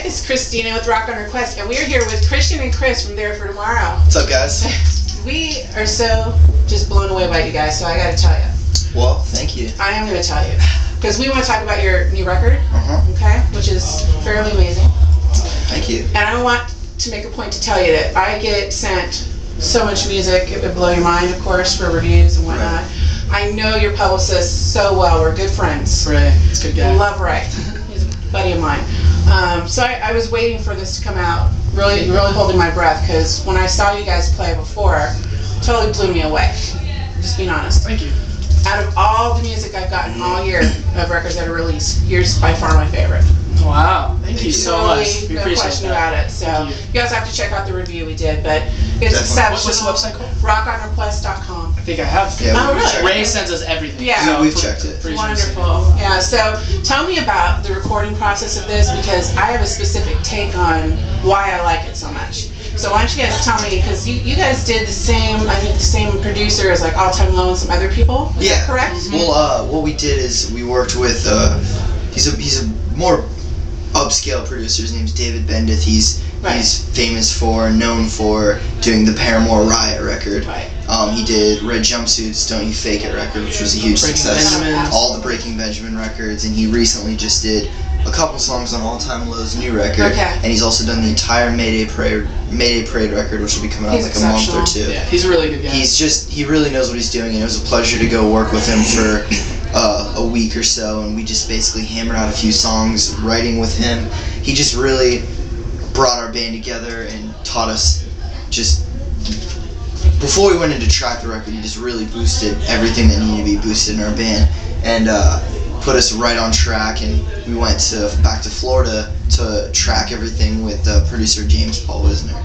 It's Christina with Rock on Request, and we're here with Christian and Chris from There for Tomorrow. What's up, guys? We are so just blown away by you guys, so I gotta tell you. Well, thank you. I am gonna tell you. Because we want to talk about your new record, okay? Which is fairly amazing. Thank you. And I want to make a point to tell you that I get sent so much music, it would blow your mind, of course, for reviews and whatnot. Right. I know your publicist so well. We're good friends. Right. It's a good guy. Love Ray. He's a buddy of mine. So I was waiting for this to come out, really holding my breath, because when I saw you guys play before, it totally blew me away. Just being honest. Thank you. Out of all the music I've gotten all year of records that are released, yours by far my favorite. Wow, thank you so much. We no appreciate question that. about it. So you guys have to check out the review we did, but it's exceptional. What's the website called? RockOnRequest.com. I think I have. Yeah, oh, really? Ray sends us everything. Yeah, so we've checked it. Wonderful. Yeah. So tell me about the recording process of this, because I have a specific take on why I like it so much. So why don't you guys tell me, because you guys did the same, I think the same producer as like All Time Low and some other people. Is that correct? Mm-hmm. Well, what we did is we worked with he's a more upscale producer. His name's David Bendith. He's known for doing the Paramore Riot record. Right. He did Red Jumpsuits, Don't You Fake It record, which was a huge success. All the Breaking Benjamin records, and he recently just did a couple songs on All Time Low's new record. Okay. And he's also done the entire Mayday Parade record, which will be coming out in like a month or two. Yeah, he's a really good guy. He really knows what he's doing, and it was a pleasure to go work with him for a week or so, and we just basically hammered out a few songs, writing with him. He just really brought our band together and taught us just, before we went into track the record, he just really boosted everything that needed to be boosted in our band, and put us right on track. And we went back to Florida to track everything with producer James Paul Wisner,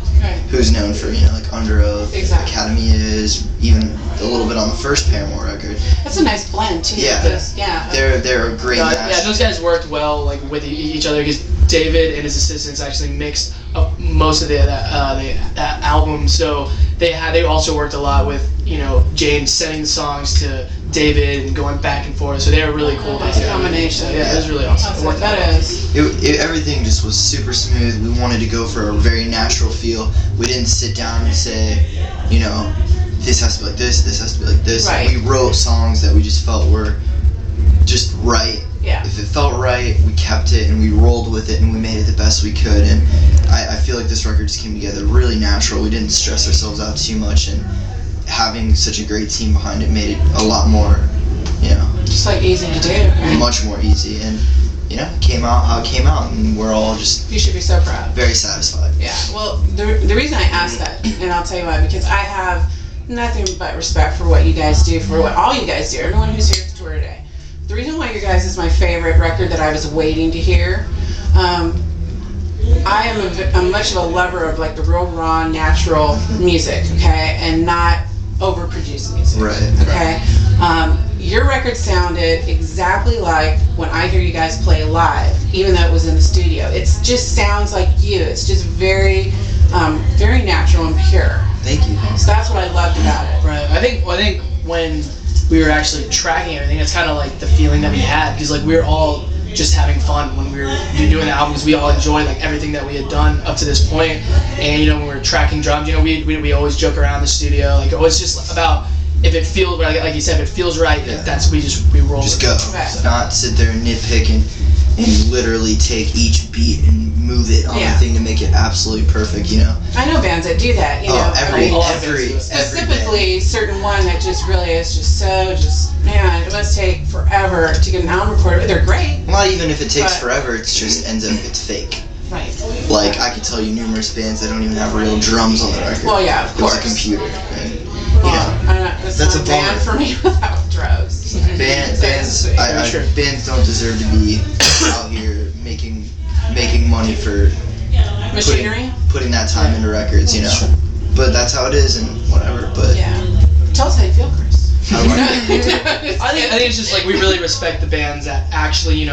who's known for like Under Oath, Academy is, even a little bit on the first Paramore record. That's a nice blend too. Yeah, they're a great match. Yeah, those guys worked well like with each other, because David and his assistants actually mixed up most of the album. So they also worked a lot with James sending the songs to David and going back and forth. So they were really cool. Nice combination. Yeah, it was really awesome. Everything just was super smooth. We wanted to go for a very natural feel. We didn't sit down and say, this has to be like this has to be like this. Right. We wrote songs that we just felt were just right. Yeah. If it felt right, we kept it and we rolled with it and we made it the best we could. And I feel like this record just came together really natural. We didn't stress ourselves out too much, and having such a great team behind it made it a lot more, just like easy to do. Right? Much more easy. And it came out how it came out, and we're all just... You should be so proud. Very satisfied. Yeah, well, the reason I asked that, and I'll tell you why, because I have nothing but respect for what you guys do, for what all you guys do, everyone who's here at the tour today. The reason why your guys is my favorite record that I was waiting to hear, I am much of a lover of like the real raw, natural music, okay, and not overproduced music. Right. Okay. Your record sounded exactly like when I hear you guys play live, even though it was in the studio. It just sounds like you. It's just very, very natural and pure. Thank you. So that's what I loved about it. Right. I think when we were actually tracking everything, it's kind of like the feeling that we had, because like we were all just having fun when we were doing the album, because we all enjoyed like everything that we had done up to this point. And when we were tracking drums, we always joke around the studio, like it was just about, if it feels like you said, if it feels right, we roll. Just go. Right. Not sit there and nitpick and literally take each beat and move it on the thing to make it absolutely perfect. I know bands that do that. Every specifically certain one that just really is man, it must take forever to get an album recorded. They're great. Well, not even if it takes forever, it's just ends up it's fake. Right. Like I could tell you numerous bands that don't even have real drums on the record. Well, yeah, of course. It was a computer. And, that's a band for me without drugs. Bands don't deserve to be out here making money for machinery, putting that time into records, But that's how it is, and whatever. But tell us how you feel, Chris. I think it's just like we really respect the bands that actually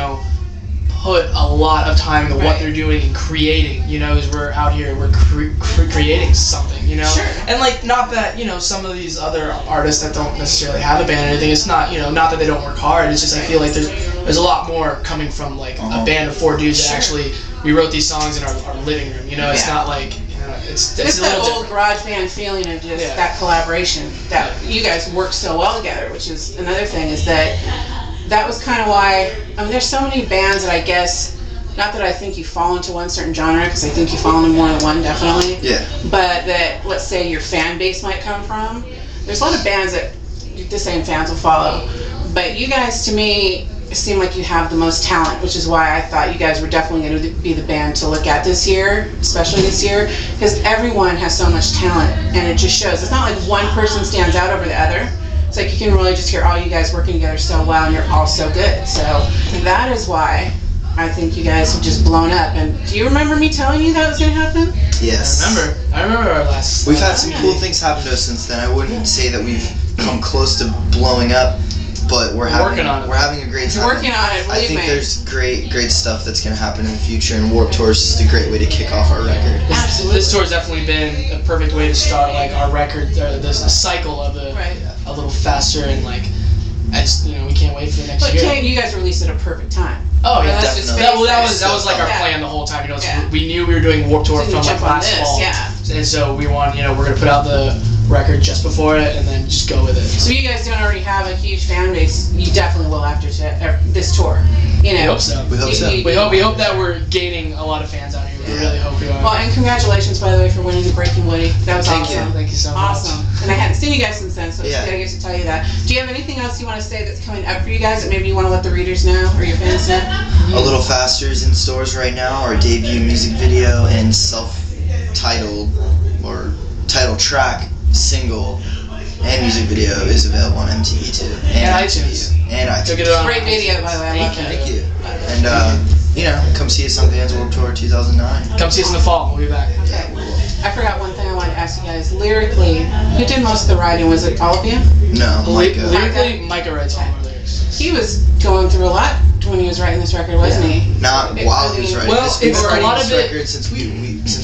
put a lot of time into what they're doing and creating, as we're out here, we're creating something, Sure. And like, not that, some of these other artists that don't necessarily have a band or anything, it's not, not that they don't work hard, it's just I feel like there's a lot more coming from like a band of 4 dudes that actually we wrote these songs in our living room. You know, it's Yeah. not like it's It's a that little old different. garage band feeling of just that collaboration that you guys work so well together, which is another thing, is that was kind of why, I mean, there's so many bands that I guess, not that I think you fall into one certain genre, because I think you fall into more than one, definitely. Yeah. But that, let's say, your fan base might come from. There's a lot of bands that the same fans will follow. But you guys, to me, seem like you have the most talent, which is why I thought you guys were definitely going to be the band to look at this year, especially this year, because everyone has so much talent, and it just shows. It's not like one person stands out over the other. It's like you can really just hear all you guys working together so well, and you're all so good. So that is why I think you guys have just blown up. And do you remember me telling you that was going to happen? Yes. I remember our last. We've had some cool things happen to us since then. I wouldn't say that we've come close to blowing up, but we're working on it. We're having a great time. You're working on it, I believe think me. there's great stuff that's going to happen in the future, and Warped Tour is just a great way to kick off our record. Absolutely. This tour's definitely been a perfect way to start like our record, or the cycle of it Right. a little faster, and like, we can't wait for the next But year. you guys released at a perfect time. Oh yeah, Let's just definitely. face that was like our Yeah. plan the whole time. You know, so Yeah. we knew we were doing Warped Tour So you from like jump on last this, fall, yeah. and so we want, we're gonna put out the record just before it, and then just go with it. So you guys don't already have a huge fan base. You definitely will after this tour. You know. We hope so. We hope so. We hope that we're gaining a lot of fans out here. We really hope we are. Well, and congratulations, by the way, for winning the Breaking Woody. That was Thank you. awesome. Thank you so much. Awesome. And I hadn't seen you guys since then, so Yeah. I get to tell you that. Do you have anything else you want to say that's coming up for you guys that maybe you want to let the readers know or your fans know? A Little Faster is in stores right now. Our debut music video and self-titled or title track single and music video is available on MTV too. And iTunes. And Go iTunes. get it on. Great video, by the way. I love Thank it. Thank you. And come see us on Vans Warped Tour 2009. Come see us in the fall. We'll be back. Okay. I forgot one thing I wanted to ask you guys. Lyrically, who did most of the writing? Was it all of you? No, Micah. Lyrically, Micah writes all our lyrics. He was going through a lot when he was writing this record, wasn't he? Not while he was writing Well, this. We've it's been a writing lot this of it- record since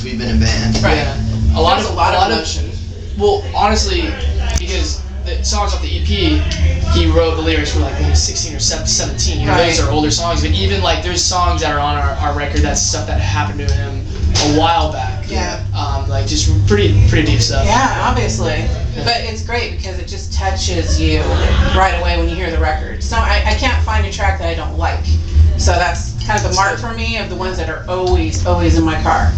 we've been in band. Right. Yeah. A lot of emotion. Well, honestly, because the songs off the EP, he wrote the lyrics for like when he was 16 or 17. You know, Right. those are older songs. But even like there's songs that are on our record, that's stuff that happened to him a while back. Yeah. Like just pretty deep stuff. Yeah, obviously. But it's great because it just touches you right away when you hear the record. So I can't find a track that I don't like. So that's kind of the mark for me of the ones that are always in my car.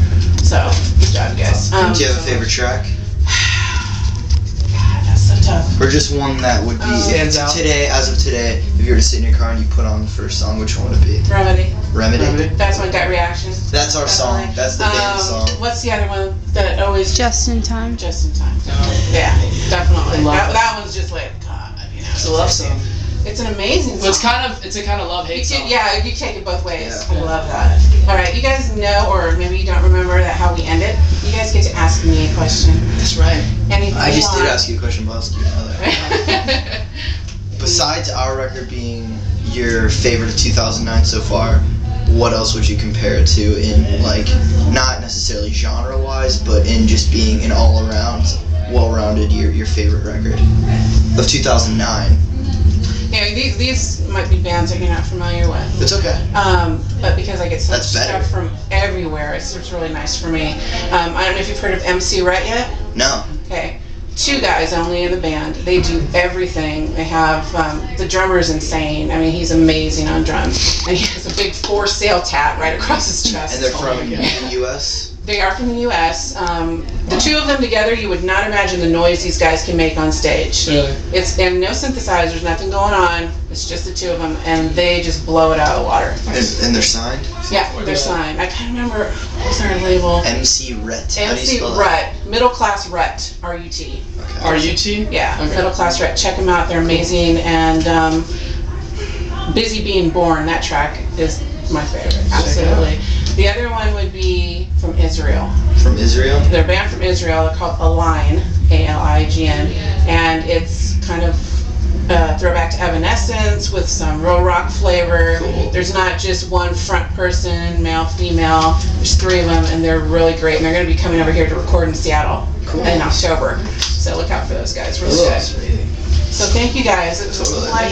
So, good job, guys. Do you have a favorite track? God, that's so tough. Or just one that would be Stands out. today, as of today, if you were to sit in your car and you put on the first song, which one would it be? Remedy. Remedy? That's my gut reaction. That's our song. That's the band song. What's the other one that always Just in time. just in time? Yeah, definitely. I love it. That one's just like God, It's a love song. It's an amazing Well, song. it's a kind of love-hate song. Yeah, you take it both ways. Yeah. I love that. All right, you guys know, or maybe you don't remember that how we end it. You guys get to ask me a question. That's right. Anything I you just did want. ask you a question, but I'll skip that. Besides our record being your favorite of 2009 so far, what else would you compare it to in, like, not necessarily genre-wise, but in just being an all-around, well-rounded your favorite record of 2009? Yeah, these might be bands that you're not familiar with. It's okay. But because I get so much That's better. stuff from everywhere, it's really nice for me. I don't know if you've heard of MC Rhett yet. No. Okay. 2 guys only in the band. They do everything. They have, the drummer is insane. I mean, he's amazing on drums. And he has a big for sale tat right across his chest. And they're Oh my from God. the U.S.? They are from the U.S. The 2 of them together, you would not imagine the noise these guys can make on stage. Really. And no synthesizers, nothing going on. It's just the 2 of them, and they just blow it out of the water. And they're signed? Yeah, they're signed. I can't remember, what's their label? MC Rhett. How do you MC spell that? Rhett. Middle Class Rhett. R-U-T. Okay. R-U-T? Yeah, Okay. Middle Class Rhett. Check them out. They're amazing. And Busy Being Born, that track is my favorite. Absolutely. The other one would be from Israel. From Israel? They're a band from Israel. They're called Align, A-L-I-G-N, and it's kind of throwback to Evanescence with some real rock flavor. Cool. There's not just one front person, male, female. There's 3 of them, and they're really great. And they're going to be coming over here to record in Seattle in October. So look out for those guys. Really good. Sweet. So thank you guys. It was a Totally. pleasure.